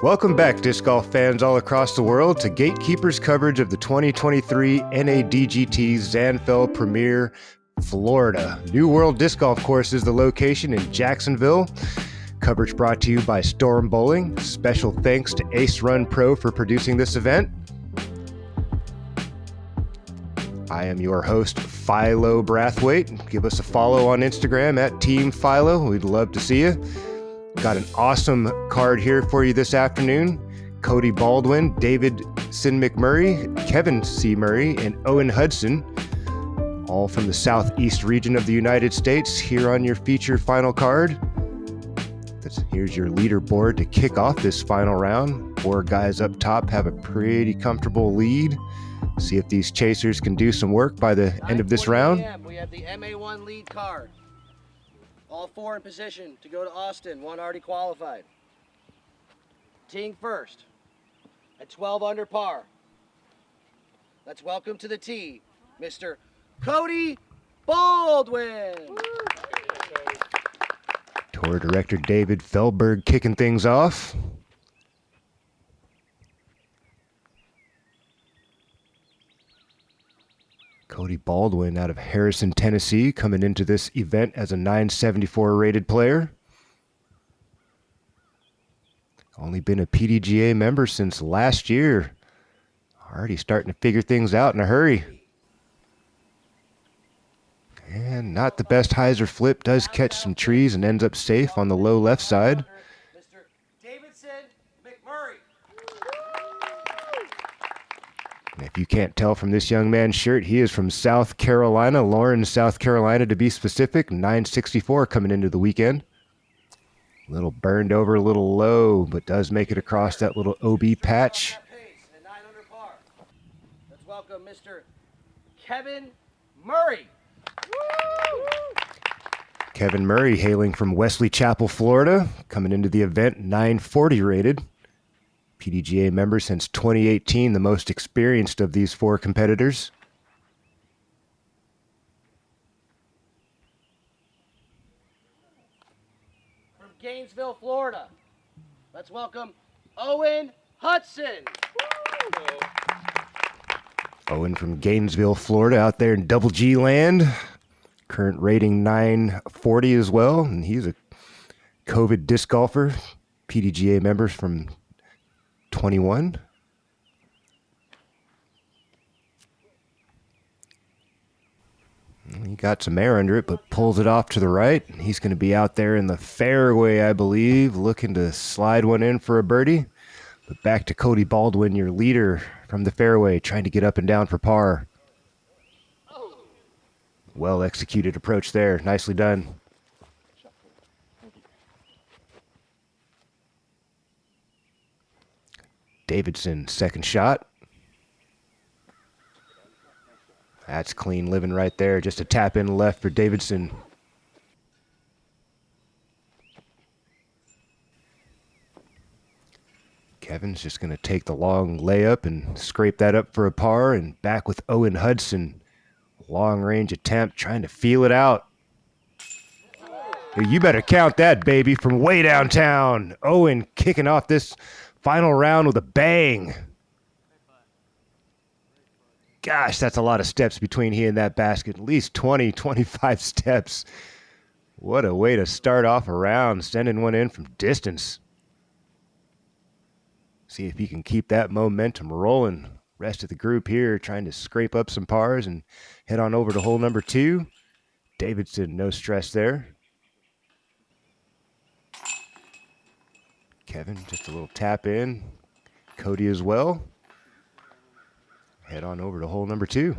Welcome back, disc golf fans all across the world, to Gatekeeper's coverage of the 2023 NADGT Zanfel Premier Florida. New World Disc Golf Course is the location in Jacksonville. Coverage brought to you by Storm Bowling. Special thanks to Ace Run Pro for producing this event. I am your host, Philo Brathwaite. Give us a follow on Instagram at Team Philo. We'd love to see you. Got an awesome card here for you this afternoon. Cody Baldwin, David Sin McMurray, Kevin C. Murray, and Owen Hudson, all from the southeast region of the United States, here on your feature final card. Here's your leaderboard to kick off this final round. 4 guys up top have a pretty comfortable lead. See if these chasers can do some work by the end of this round. We have the MA1 lead card. All 4 in position to go to Austin. 1 already qualified. Teeing first at 12 under par. Let's welcome to the tee, Mr. Cody Baldwin. Tour Director David Feldberg kicking things off. Cody Baldwin out of Harrison, Tennessee, coming into this event as a 974 rated player. Only been a PDGA member since last year. Already starting to figure things out in a hurry. And not the best hyzer flip, does catch some trees and ends up safe on the low left side. Mr. Davidson McMurray. And if you can't tell from this young man's shirt, he is from South Carolina, Lawrence, South Carolina to be specific. 964 coming into the weekend. A little burned over, a little low, but does make it across that little OB patch. Let's welcome Mr. Kevin Murray. Kevin Murray, hailing from Wesley Chapel, Florida, coming into the event 940 rated. PDGA member since 2018, the most experienced of these 4 competitors. From Gainesville, Florida, let's welcome Owen Hudson. Owen from Gainesville, Florida, out there in Double G land. Current rating 940 as well, and he's a COVID disc golfer. PDGA member from 21. He got some air under it, but pulls it off to the right. He's going to be out there in the fairway, I believe, looking to slide one in for a birdie. But back to Cody Baldwin, your leader from the fairway, trying to get up and down for par. Well executed approach there. Nicely done. Davidson, second shot. That's clean living right there. Just a tap in left for Davidson. Kevin's just going to take the long layup and scrape that up for a par, and back with Owen Hudson. Long range attempt, trying to feel it out. You better count that, baby, from way downtown. Owen kicking off this final round with a bang. Gosh, that's a lot of steps between he and that basket. At least 20, 25 steps. What a way to start off a round, sending one in from distance. See if he can keep that momentum rolling. Rest of the group here trying to scrape up some pars and head on over to hole number 2. Davidson, no stress there. Kevin, just a little tap in. Cody as well. Head on over to hole number 2.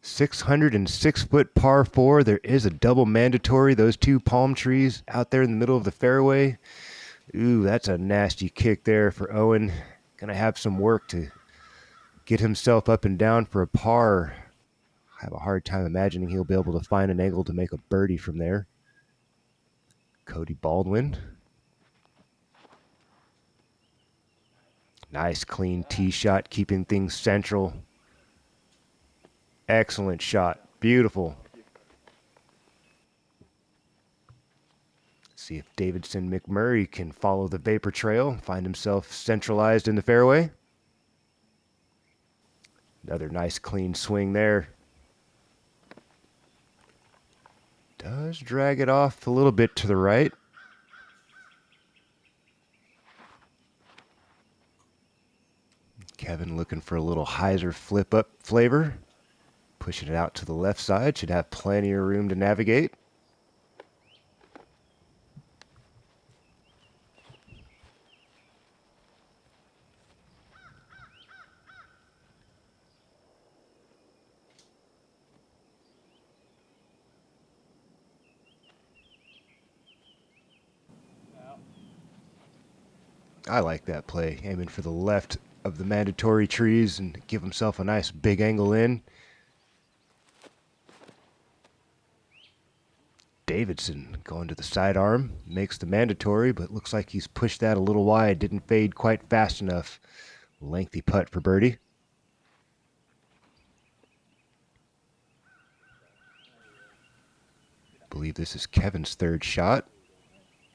606-foot par 4. There is a double mandatory. Those 2 palm trees out there in the middle of the fairway. Ooh, that's a nasty kick there for Owen. Gonna have some work to get himself up and down for a par. I have a hard time imagining he'll be able to find an angle to make a birdie from there. Cody Baldwin. Nice clean tee shot, keeping things central. Excellent shot. Beautiful. See if Davidson McMurray can follow the vapor trail, find himself centralized in the fairway. Another nice clean swing there. Does drag it off a little bit to the right. Kevin looking for a little hyzer flip up flavor. Pushing it out to the left side. Should have plenty of room to navigate. I like that play. Aiming for the left of the mandatory trees and give himself a nice big angle in. Davidson going to the sidearm. Makes the mandatory, but looks like he's pushed that a little wide. Didn't fade quite fast enough. Lengthy putt for birdie. I believe this is Kevin's third shot.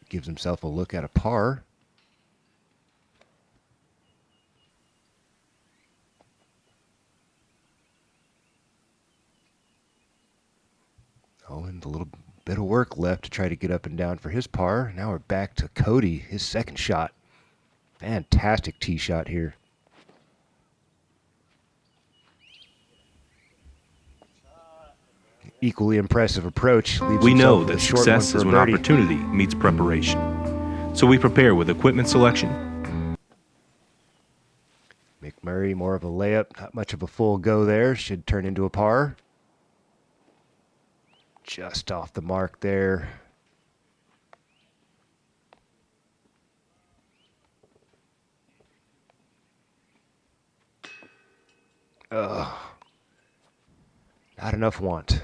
Gives himself a look at a par. Oh, and a little bit of work left to try to get up and down for his par. Now we're back to Cody, his second shot. Fantastic tee shot here. Equally impressive approach. We know that success is when opportunity meets preparation. So we prepare with equipment selection. McMurray, more of a layup, not much of a full go there. Should turn into a par. Just off the mark there. Ugh. Not enough want.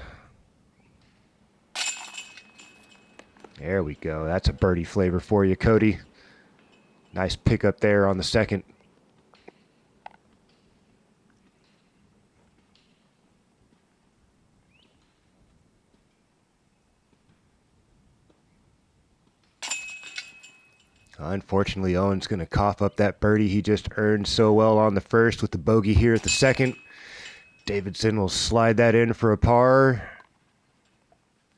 There we go. That's a birdie flavor for you, Cody. Nice pickup there on the second. Unfortunately, Owen's going to cough up that birdie he just earned so well on the first with the bogey here at the second. Davidson will slide that in for a par.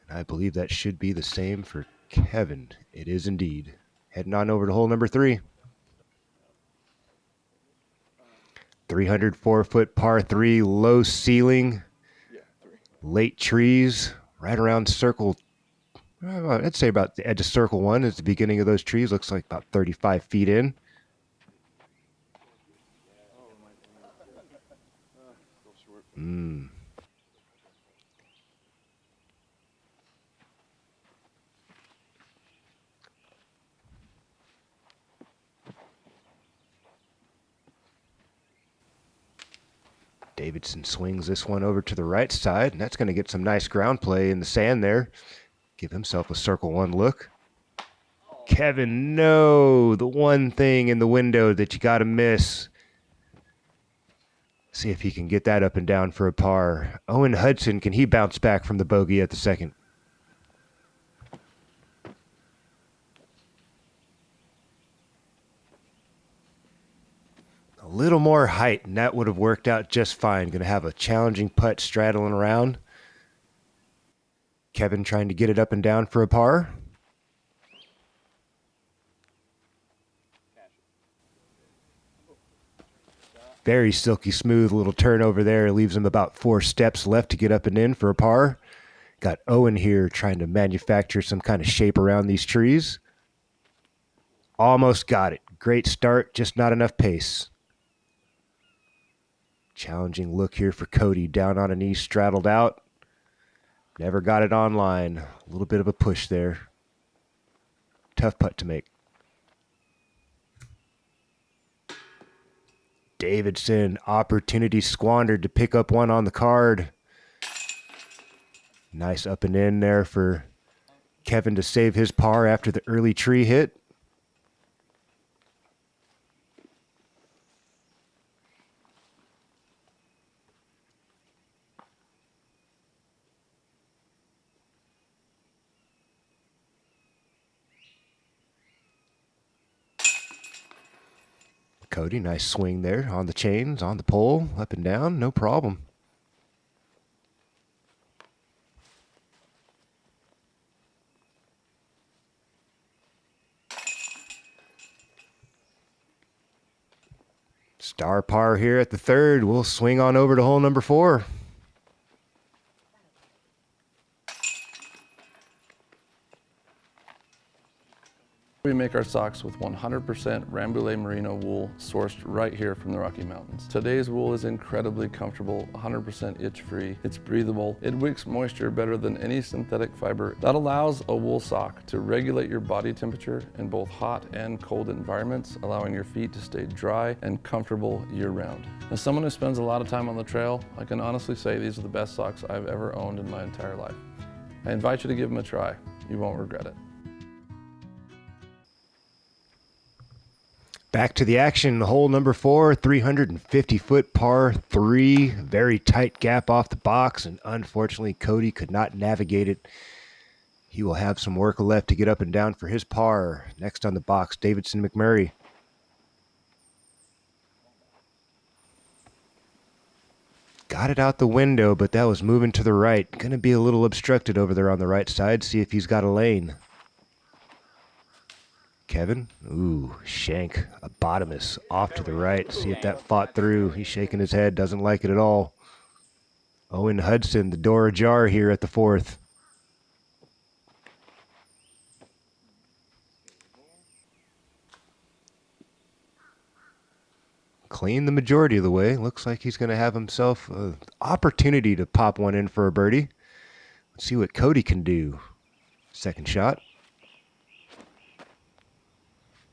And I believe that should be the same for Kevin. It is indeed. Heading on over to hole number 3. 304-foot par 3, low ceiling, late trees, right around circle. I'd say about the edge of circle 1 is the beginning of those trees. Looks like about 35 feet in. Davidson swings this one over to the right side, and that's going to get some nice ground play in the sand there. Give himself a circle 1 look. Kevin, no, the one thing in the window that you got to miss. See if he can get that up and down for a par. Owen Hudson, can he bounce back from the bogey at the second? A little more height, and that would have worked out just fine. Going to have a challenging putt straddling around. Kevin trying to get it up and down for a par. Very silky smooth little turn over there. Leaves him about 4 steps left to get up and in for a par. Got Owen here trying to manufacture some kind of shape around these trees. Almost got it. Great start, just not enough pace. Challenging look here for Cody. Down on a knee, straddled out. Never got it on line. A little bit of a push there. Tough putt to make. Davidson, opportunity squandered to pick up one on the card. Nice up and in there for Kevin to save his par after the early tree hit. Cody, nice swing there on the chains, on the pole, up and down, no problem. Star par here at the third. We'll swing on over to hole number 4. We make our socks with 100% Rambouillet merino wool sourced right here from the Rocky Mountains. Today's wool is incredibly comfortable, 100% itch-free, it's breathable, it wicks moisture better than any synthetic fiber. That allows a wool sock to regulate your body temperature in both hot and cold environments, allowing your feet to stay dry and comfortable year-round. As someone who spends a lot of time on the trail, I can honestly say these are the best socks I've ever owned in my entire life. I invite you to give them a try. You won't regret it. Back to the action, hole number 4, 350-foot par 3. Very tight gap off the box, and unfortunately Cody could not navigate it. He will have some work left to get up and down for his par. Next on the box, Davidson McMurray. Got it out the window, but that was moving to the right. Going to be a little obstructed over there on the right side. See if he's got a lane. Kevin, ooh, shank, a bottomless off to the right. See if that fought through. He's shaking his head, doesn't like it at all. Owen Hudson, the door ajar here at the 4th. Clean the majority of the way. Looks like he's going to have himself an opportunity to pop one in for a birdie. Let's see what Cody can do. Second shot.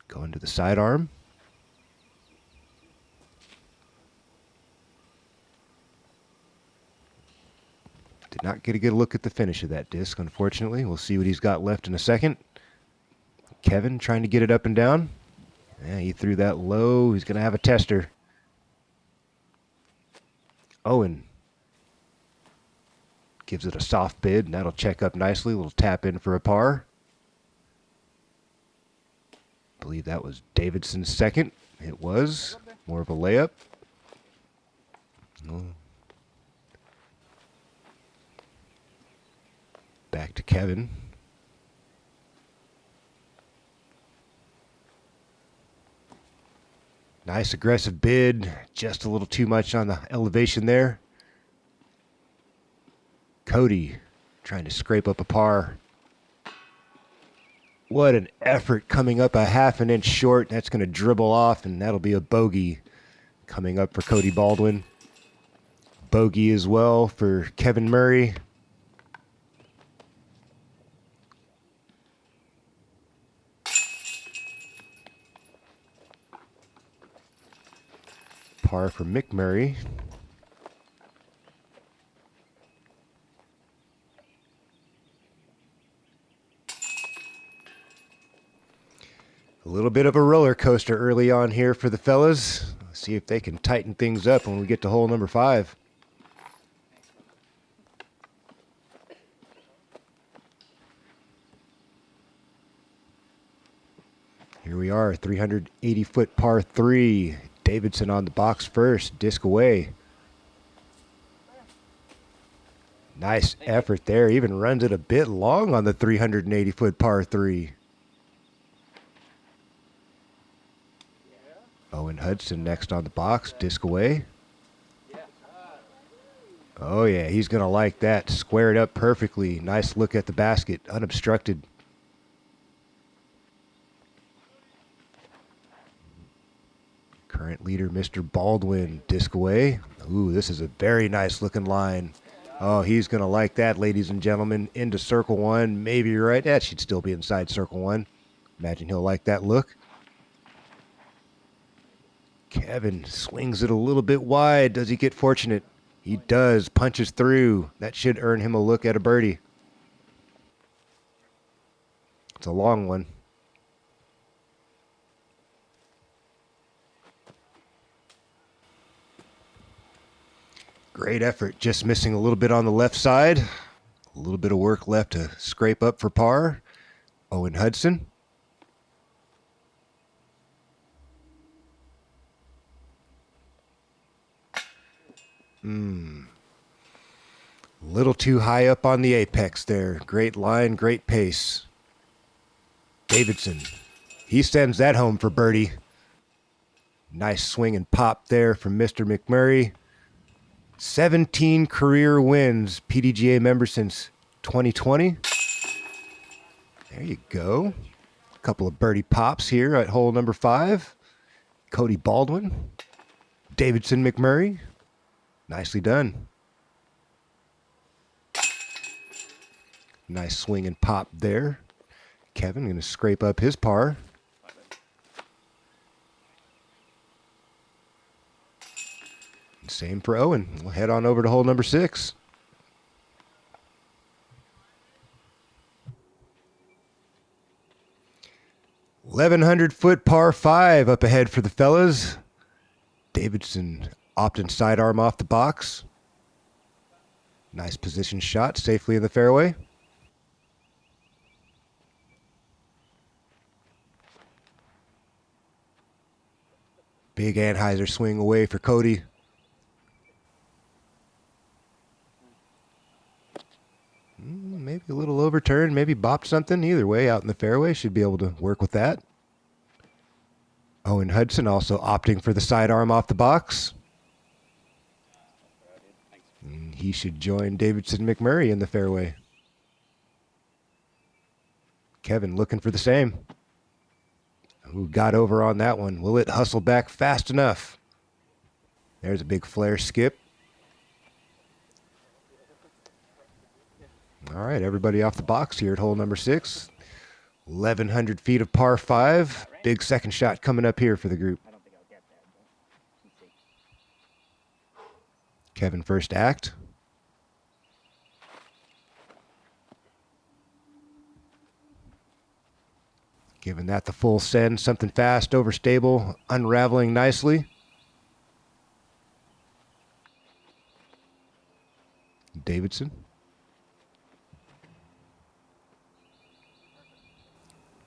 Going to the sidearm. Did not get a good look at the finish of that disc, unfortunately. We'll see what he's got left in a second. Kevin trying to get it up and down. Yeah, he threw that low. He's going to have a tester. Owen gives it a soft bid, and that'll check up nicely. A little tap in for a par. I believe that was Davidson's second. It was more of a layup. Back to Kevin. Nice aggressive bid. Just a little too much on the elevation there. Cody trying to scrape up a par. What an effort, coming up a half an inch short. That's going to dribble off, and that'll be a bogey coming up for Cody Baldwin. Bogey as well for Kevin Murray. Par for Mick Murray. A little bit of a roller coaster early on here for the fellas. Let's see if they can tighten things up when we get to hole number 5. Here we are, 380-foot par 3. Davidson on the box first, disc away. Nice effort there. Even runs it a bit long on the 380-foot par 3. Owen Hudson next on the box, disc away. Oh yeah, he's going to like that. Squared up perfectly. Nice look at the basket, unobstructed. Current leader, Mr. Baldwin, disc away. Ooh, this is a very nice looking line. Oh, he's going to like that, ladies and gentlemen. Into circle 1, maybe right. That should still be inside circle 1. Imagine he'll like that look. Kevin swings it a little bit wide. Does he get fortunate? He does. Punches through. That should earn him a look at a birdie. It's a long one. Great effort. Just missing a little bit on the left side. A little bit of work left to scrape up for par. Owen Hudson. Little too high up on the apex there. Great line, great pace. Davidson, he sends that home for birdie. Nice swing and pop there from Mr. McMurray. 17 career wins, PDGA member since 2020. There you go. A couple of birdie pops here at hole number 5. Cody Baldwin, Davidson McMurray. Nicely done. Nice swing and pop there. Kevin going to scrape up his par. Same for Owen. We'll head on over to hole number 6. $1,100-foot par 5 up ahead for the fellas. Davidson opting sidearm off the box. Nice position shot safely in the fairway. Big Anheuser swing away for Cody. Maybe a little overturned, maybe bopped something. Either way, out in the fairway, should be able to work with that. Owen Hudson also opting for the sidearm off the box. And he should join Davidson McMurray in the fairway. Kevin looking for the same. Who got over on that one? Will it hustle back fast enough? There's a big flare skip. All right, everybody off the box here at hole number 6. 1,100 feet of par 5. Big second shot coming up here for the group. Kevin first act. Giving that the full send. Something fast, overstable, unraveling nicely. Davidson.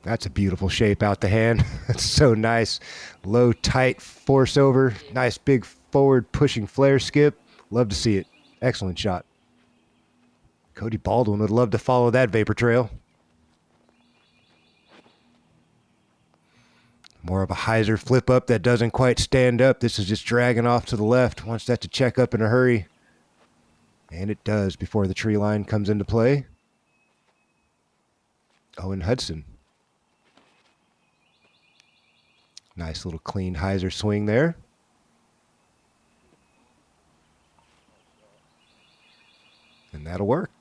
That's a beautiful shape out the hand. That's so nice. Low, tight, force over. Nice big forward pushing flare skip. Love to see it. Excellent shot. Cody Baldwin would love to follow that vapor trail. More of a hyzer flip up that doesn't quite stand up. This is just dragging off to the left. Wants that to check up in a hurry. And it does before the tree line comes into play. Owen Hudson. Nice little clean hyzer swing there. And that'll work.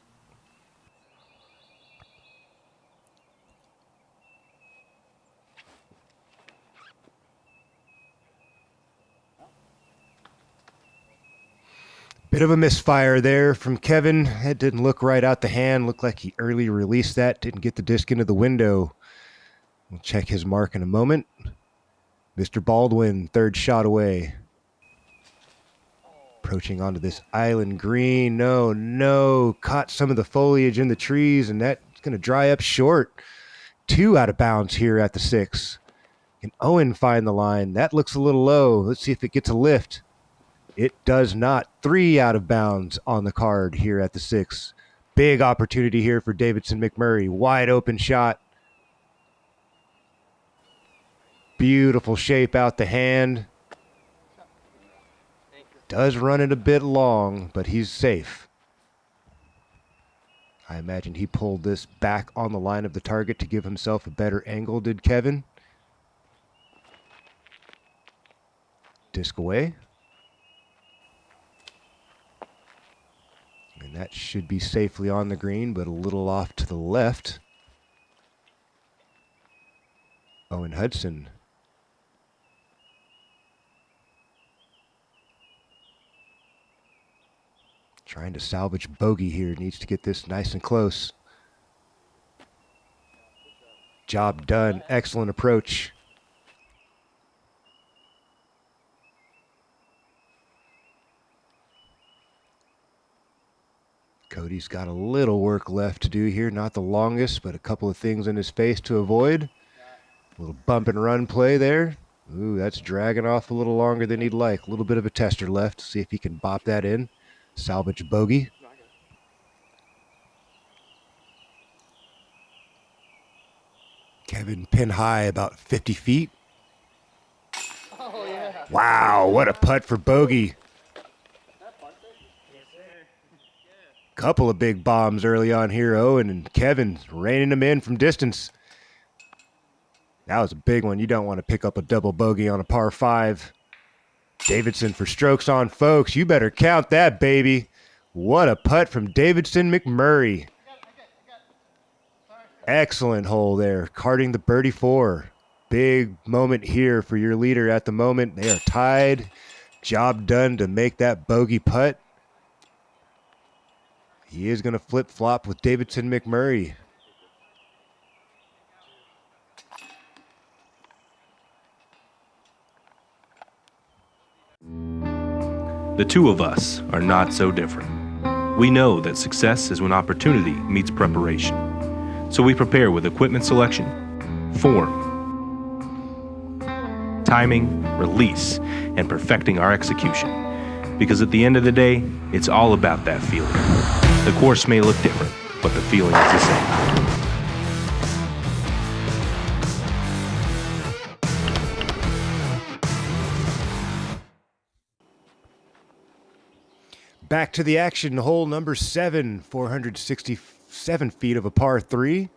Bit of a misfire there from Kevin. It didn't look right out the hand. Looked like he early released that. Didn't get the disc into the window. We'll check his mark in a moment. Mr. Baldwin, third shot away. Approaching onto this island green. No. Caught some of the foliage in the trees, and that's going to dry up short. 2 out of bounds here at the 6. Can Owen find the line? That looks a little low. Let's see if it gets a lift. It does not. 3 out of bounds on the card here at the 6. Big opportunity here for Davidson McMurray. Wide open shot. Beautiful shape out the hand. Does run it a bit long, but he's safe. I imagine he pulled this back on the line of the target to give himself a better angle, did Kevin? Disc away. And that should be safely on the green, but a little off to the left. Owen Hudson. Trying to salvage bogey here. Needs to get this nice and close. Job done. Excellent approach. Cody's got a little work left to do here. Not the longest, but a couple of things in his face to avoid. A little bump and run play there. Ooh, that's dragging off a little longer than he'd like. A little bit of a tester left. See if he can bop that in. Salvage bogey. Kevin pin high about 50 feet. Oh, yeah. Wow, what a putt for bogey. Couple of big bombs early on here, Owen, and Kevin reining them in from distance. That was a big one. You don't want to pick up a double bogey on a par 5. Davidson for strokes on, folks. You better count that, baby. What a putt from Davidson McMurray. Excellent hole there, carding the birdie 4. Big moment here for your leader at the moment. They are tied. Job done to make that bogey putt. He is going to flip-flop with Davidson McMurray. The two of us are not so different. We know that success is when opportunity meets preparation. So we prepare with equipment selection, form, timing, release, and perfecting our execution. Because at the end of the day, it's all about that feeling. The course may look different, but the feeling is the same. Back to the action, hole number 7, 467 feet of a par 3.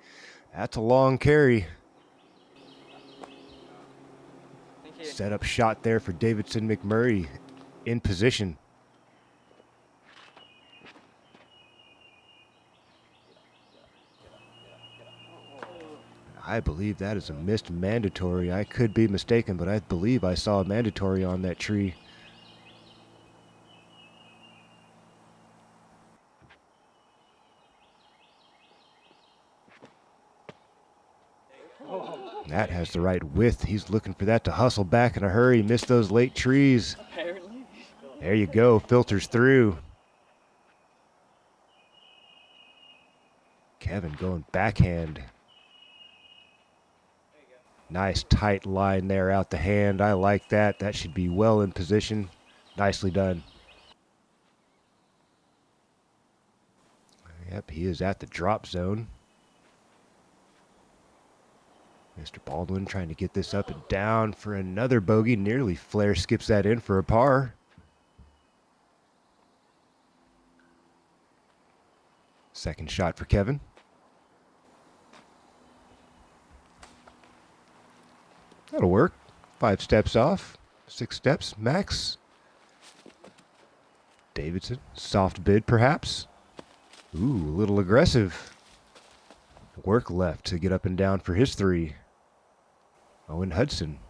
That's a long carry. Set up shot there for Davidson McMurray in position. I believe that is a missed mandatory. I could be mistaken, but I believe I saw a mandatory on that tree. That has the right width. He's looking for that to hustle back in a hurry. Missed those late trees. Apparently. There you go. Filters through. Kevin going backhand. Nice tight line there out the hand. I like that. That should be well in position. Nicely done. Yep, he is at the drop zone. Mr. Baldwin trying to get this up and down for another bogey. Nearly flare skips that in for a par. Second shot for Kevin. That'll work. 5 steps off. 6 steps max. Davidson, soft bid perhaps. Ooh, a little aggressive. Work left to get up and down for his 3. Owen Hudson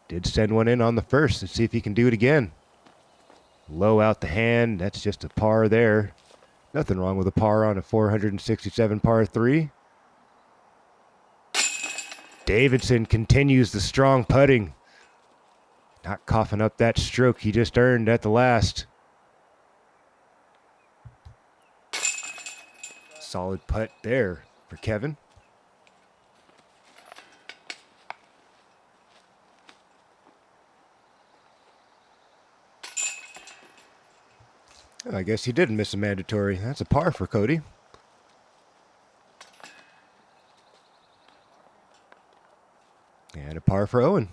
did send one in on the first. Let's see if he can do it again. Low out the hand. That's just a par there. Nothing wrong with a par on a 467 par 3. Davidson continues the strong putting. Not coughing up that stroke he just earned at the last. Solid putt there for Kevin. I guess he didn't miss a mandatory. That's a par for Cody. And a par for Owen.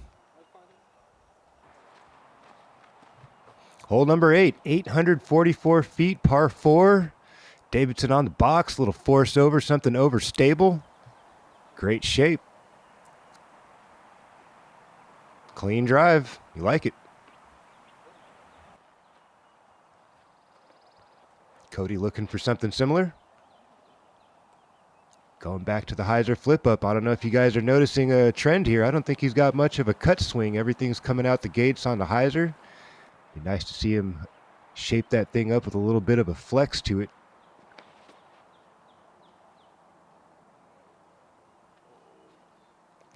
Hole number 8, 844 feet, par 4. Davidson on the box, a little force over, something overstable. Great shape. Clean drive. You like it. Cody looking for something similar. Going back to the hyzer flip up. I don't know if you guys are noticing a trend here. I don't think he's got much of a cut swing. Everything's coming out the gates on the hyzer. Be nice to see him shape that thing up with a little bit of a flex to it.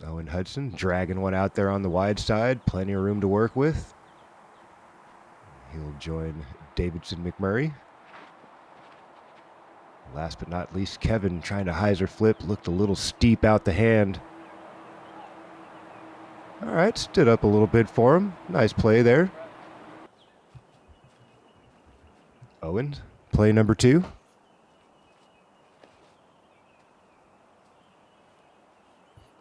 Owen Hudson dragging one out there on the wide side. Plenty of room to work with. He'll join Davidson McMurray. Last but not least, Kevin trying to hyzer flip. Looked a little steep out the hand. All right, stood up a little bit for him. Nice play there. Owen, play number 2.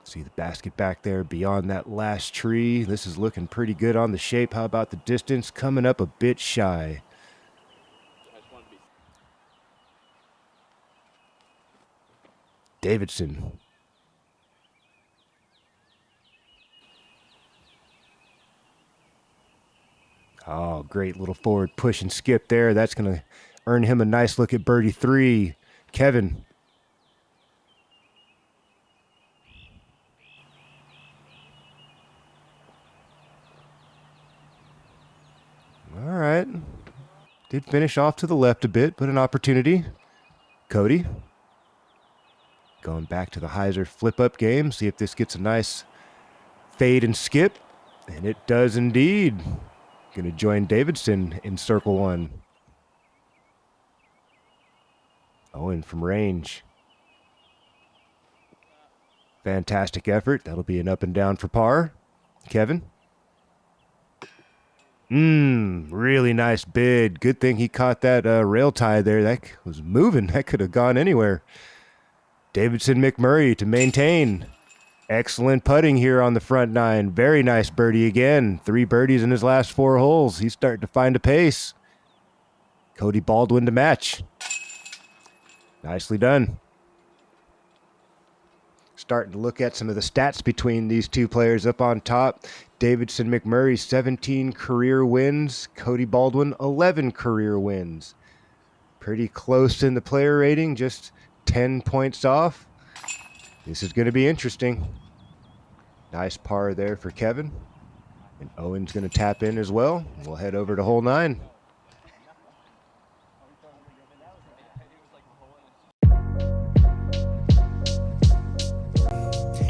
See the basket back there beyond that last tree. This is looking pretty good on the shape. How about the distance? Coming up a bit shy. Davidson. Oh, great little forward push and skip there. That's going to earn him a nice look at birdie 3. Kevin. All right. Did finish off to the left a bit, but an opportunity. Cody. Going back to the hyzer flip-up game. See if this gets a nice fade and skip. And it does indeed. Going to join Davidson in circle 1. Owen from range. Fantastic effort. That'll be an up and down for par. Kevin. Really nice bid. Good thing he caught that rail tie there. That was moving. That could have gone anywhere. Davidson McMurray to maintain. Excellent putting here on the front 9. Very nice birdie again. 3 birdies in his last 4 holes. He's starting to find a pace. Cody Baldwin to match. Nicely done. Starting to look at some of the stats between these two players up on top. Davidson McMurray, 17 career wins. Cody Baldwin, 11 career wins. Pretty close in the player rating, just 10 points off. This is going to be interesting. Nice par there for Kevin. And Owen's going to tap in as well. We'll head over to hole 9.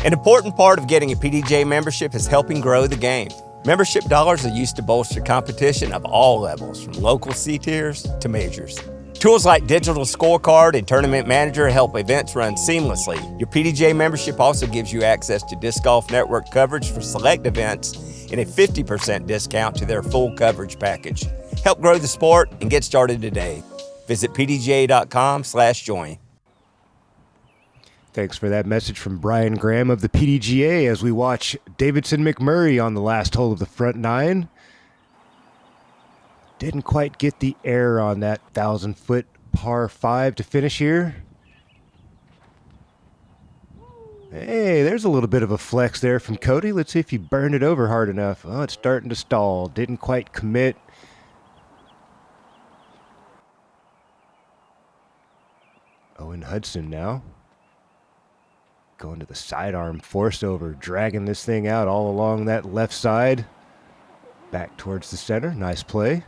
An important part of getting a PDGA membership is helping grow the game. Membership dollars are used to bolster competition of all levels, from local C-tiers to majors. Tools like Digital Scorecard and Tournament Manager help events run seamlessly. Your PDGA membership also gives you access to Disc Golf Network coverage for select events and a 50% discount to their full coverage package. Help grow the sport and get started today. Visit pdga.com/join. Thanks for that message from Brian Graham of the PDGA as we watch Davidson McMurray on the last hole of the front 9. Didn't quite get the air on that 1,000-foot par 5 to finish here. Hey, there's a little bit of a flex there from Cody. Let's see if he burned it over hard enough. Oh, it's starting to stall. Didn't quite commit. Owen Hudson now. Going to the sidearm, force over, dragging this thing out all along that left side. Back towards the center. Nice play.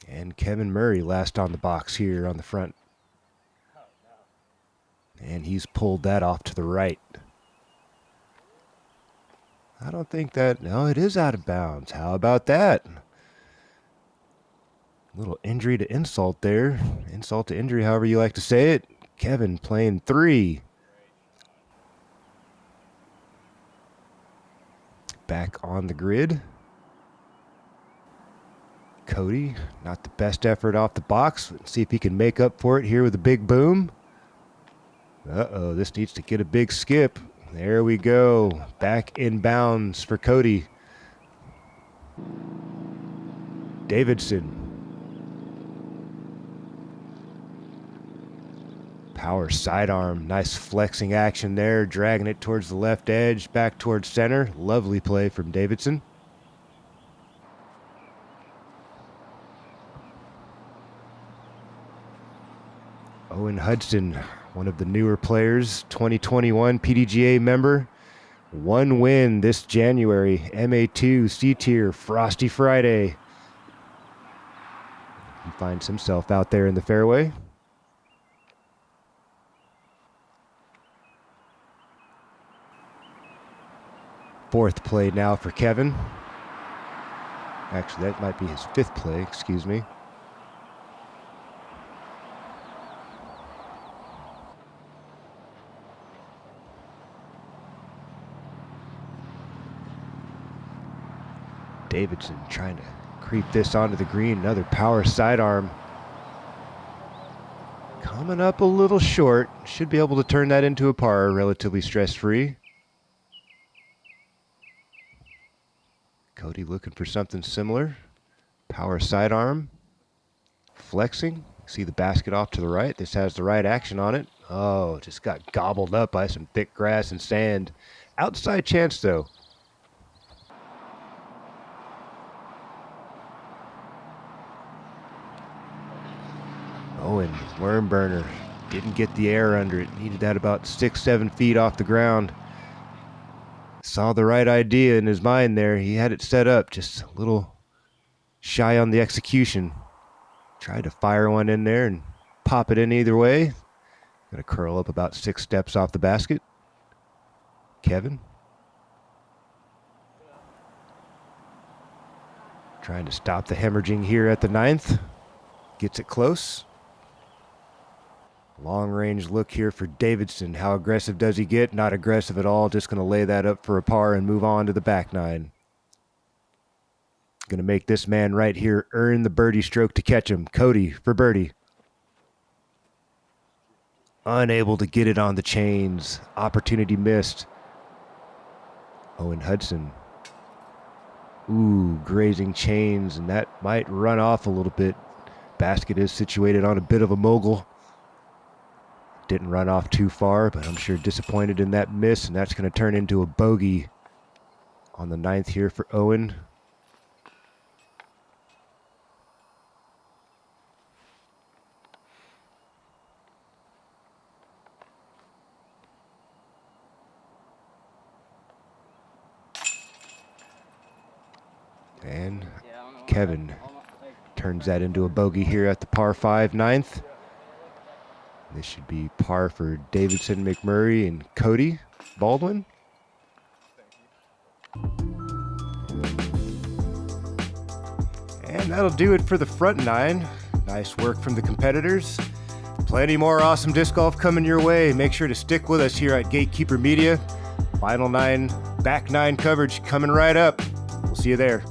And Kevin Murray last on the box here on the front. And he's pulled that off to the right. I don't think that... No, it is out of bounds. How about that? Little injury to insult there. Insult to injury, however you like to say it. Kevin playing 3. Back on the grid. Cody, not the best effort off the box. Let's see if he can make up for it here with a big boom. Uh-oh, this needs to get a big skip. There we go. Back in bounds for Cody. Davidson. Power sidearm. Nice flexing action there. Dragging it towards the left edge. Back towards center. Lovely play from Davidson. Owen Hudson, one of the newer players, 2021 PDGA member. 1 win this January, MA2 C-Tier Frosty Friday. He finds himself out there in the fairway. Fourth play now for Kevin. Actually, that might be his 5th play, excuse me. Davidson trying to creep this onto the green. Another power sidearm. Coming up a little short. Should be able to turn that into a par relatively stress-free. Cody looking for something similar. Power sidearm. Flexing. See the basket off to the right. This has the right action on it. Oh, just got gobbled up by some thick grass and sand. Outside chance though. Owen, worm burner. Didn't get the air under it. Needed that about 6-7 feet off the ground. Saw the right idea in his mind there. He had it set up, just a little shy on the execution. Tried to fire one in there and pop it in either way. Gonna curl up about 6 steps off the basket. Kevin. Trying to stop the hemorrhaging here at the 9th. Gets it close. Long range look here for Davidson. How aggressive does he get? Not aggressive at all. Just gonna lay that up for a par and move on to the back 9. Gonna make this man right here earn the birdie stroke to catch him. Cody for birdie. Unable to get it on the chains. Opportunity missed. Owen Hudson. Ooh, grazing chains, and that might run off a little bit. Basket is situated on a bit of a mogul. Didn't run off too far, but I'm sure disappointed in that miss, and that's going to turn into a bogey on the 9th here for Owen. And Kevin turns that into a bogey here at the par 5 9th. This should be par for Davidson, McMurray, and Cody Baldwin. And that'll do it for the front 9. Nice work from the competitors. Plenty more awesome disc golf coming your way. Make sure to stick with us here at Gatekeeper Media. Final 9, back 9 coverage coming right up. We'll see you there.